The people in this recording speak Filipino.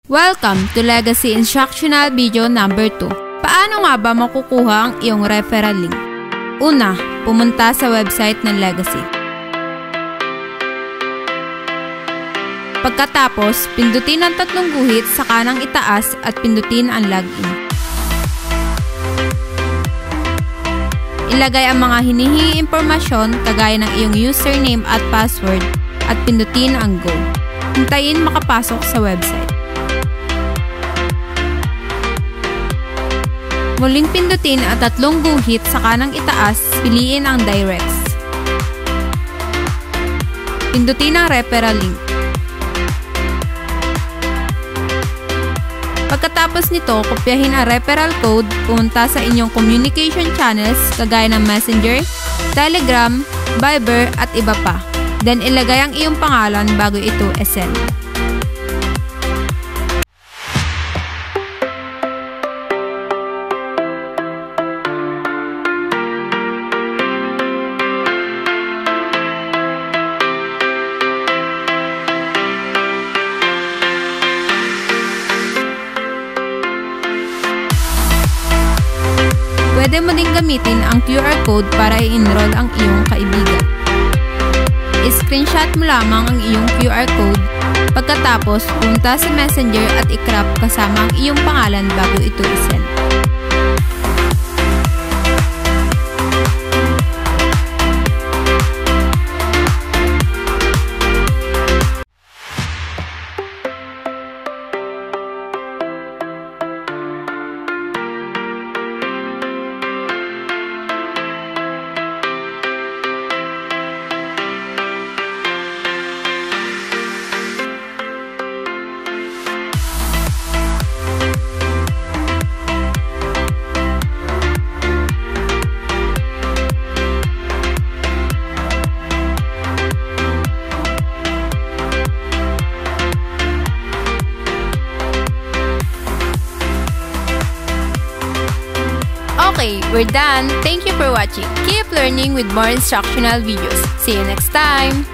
Welcome to Legacy Instructional Video number 2. Paano nga ba makukuha ang iyong referral link? Una, pumunta sa website ng Legacy. Pagkatapos, pindutin ang tatlong guhit sa kanang itaas at pindutin ang login. Ilagay ang mga hinihingi impormasyon kagaya ng iyong username at password at pindutin ang go. Hintayin makapasok sa website. Muling pindutin ang tatlong guhit sa kanang itaas, piliin ang directs. Pindutin ang referral link. Pagkatapos nito, kopyahin ang referral code, pumunta sa inyong communication channels kagaya ng Messenger, Telegram, Viber at iba pa. Then ilagay ang iyong pangalan bago ito i-send. Pwede mo ding gamitin ang QR code para i-enroll ang iyong kaibigan. I-screenshot mo lamang ang iyong QR code, pagkatapos punta sa Messenger at i-crop kasama ang iyong pangalan bago ito i-send. Okay, we're done. Thank you for watching. Keep learning with more instructional videos. See you next time!